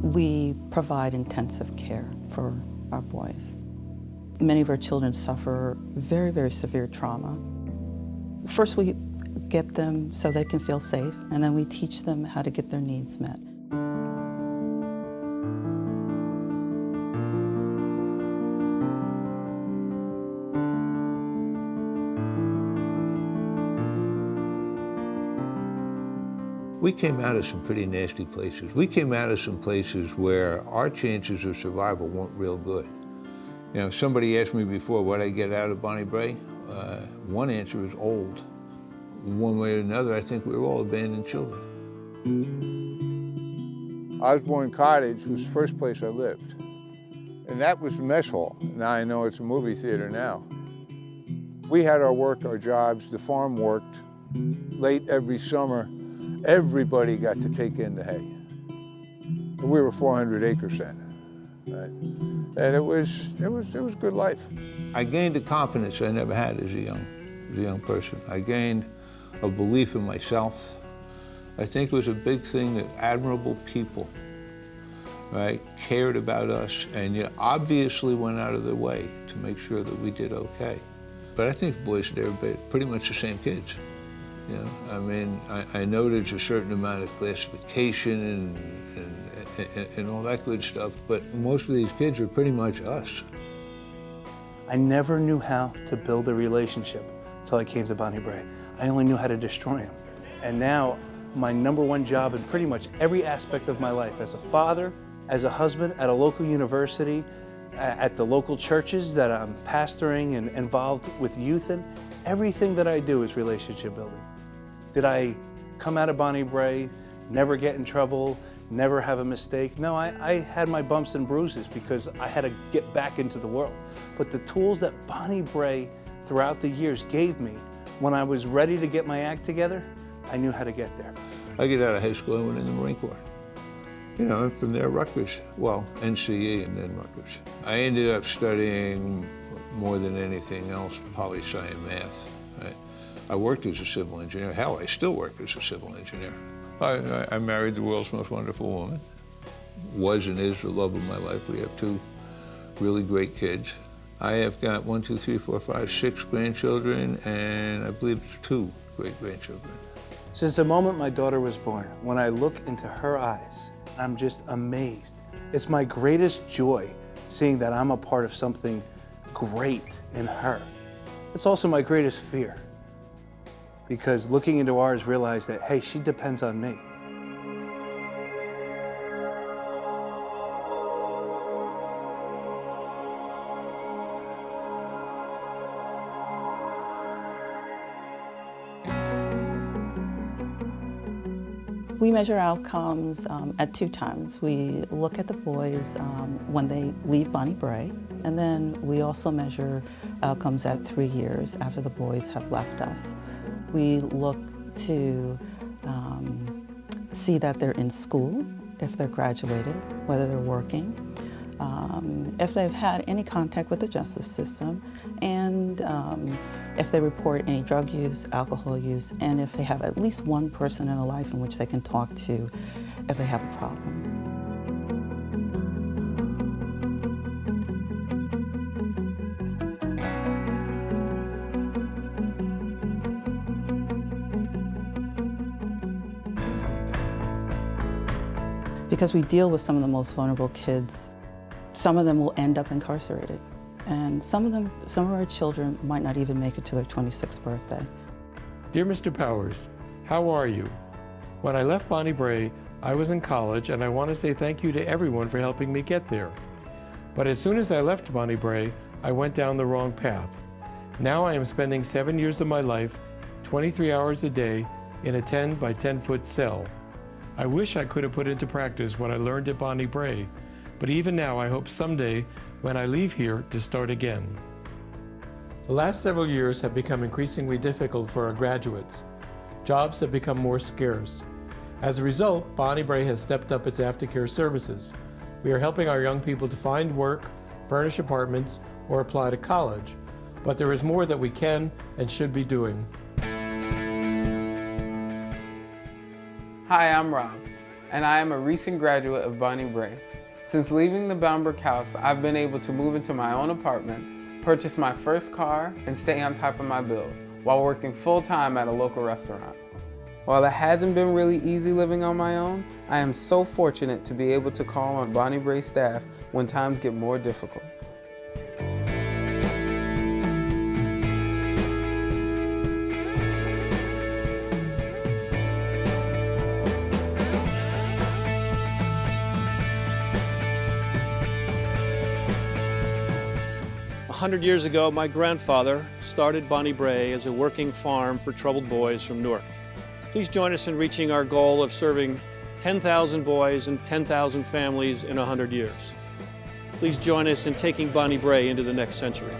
We provide intensive care for our boys. Many of our children suffer very, very severe trauma. First, we get them so they can feel safe, and then we teach them how to get their needs met. We came out of some pretty nasty places. We came out of some places where our chances of survival weren't real good. You know, somebody asked me before what I get out of Bonnie Brae. One answer is old. One way or another, I think we were all abandoned children. Osborne Cottage was the first place I lived. And that was the mess hall. Now I know it's a movie theater now. We had our work, our jobs, the farm worked. Late every summer, everybody got to take in the hay. And we were 400 acres then, right? And it was a good life. I gained a confidence I never had as a young person. I gained a belief in myself. I think it was a big thing that admirable people, right, cared about us and yet obviously went out of their way to make sure that we did okay. But I think boys today are pretty much the same kids. You know, I mean, I know there's a certain amount of classification and all that good stuff, but most of these kids are pretty much us. I never knew how to build a relationship until I came to Bonnie Brae. I only knew how to destroy them. And now, my #1 job in pretty much every aspect of my life, as a father, as a husband, at a local university, at the local churches that I'm pastoring and involved with youth in, everything that I do is relationship building. Did I come out of Bonnie Brae, never get in trouble, never have a mistake? No, I had my bumps and bruises because I had to get back into the world. But the tools that Bonnie Brae throughout the years gave me, when I was ready to get my act together, I knew how to get there. I get out of high school and went in the Marine Corps. You know, and from there, Rutgers. Well, NCE and then Rutgers. I ended up studying more than anything else, poli-sci and math. Right? I worked as a civil engineer. Hell, I still work as a civil engineer. I married the world's most wonderful woman. Was and is the love of my life. We have 2 really great kids. I have got 1, 2, 3, 4, 5, 6 grandchildren, and I believe 2 great-grandchildren. Since the moment my daughter was born, when I look into her eyes, I'm just amazed. It's my greatest joy seeing that I'm a part of something great in her. It's also my greatest fear, because looking into ours, realize that, hey, she depends on me. We measure outcomes at 2 times. We look at the boys when they leave Bonnie Brae, and then we also measure outcomes at 3 years after the boys have left us. We look to see that they're in school, if they're graduated, whether they're working, if they've had any contact with the justice system, and if they report any drug use, alcohol use, and if they have at least one person in their life in which they can talk to if they have a problem. Because we deal with some of the most vulnerable kids, some of them will end up incarcerated. And some of our children might not even make it to their 26th birthday. Dear Mr. Powers, how are you? When I left Bonnie Brae, I was in college, and I want to say thank you to everyone for helping me get there. But as soon as I left Bonnie Brae, I went down the wrong path. Now I am spending 7 years of my life, 23 hours a day, in a 10 by 10 foot cell. I wish I could have put into practice what I learned at Bonnie Brae, but even now I hope someday, when I leave here, to start again. The last several years have become increasingly difficult for our graduates. Jobs have become more scarce. As a result, Bonnie Brae has stepped up its aftercare services. We are helping our young people to find work, furnish apartments, or apply to college. But there is more that we can and should be doing. Hi, I'm Rob. and I am a recent graduate of Bonnie Brae. Since leaving the Boundbrook house, I've been able to move into my own apartment, purchase my first car, and stay on top of my bills while working full-time at a local restaurant. While it hasn't been really easy living on my own, I am so fortunate to be able to call on Bonnie Brae staff when times get more difficult. A 100 years ago, my grandfather started Bonnie Brae as a working farm for troubled boys from Newark. Please join us in reaching our goal of serving 10,000 boys and 10,000 families in 100 years. Please join us in taking Bonnie Brae into the next century.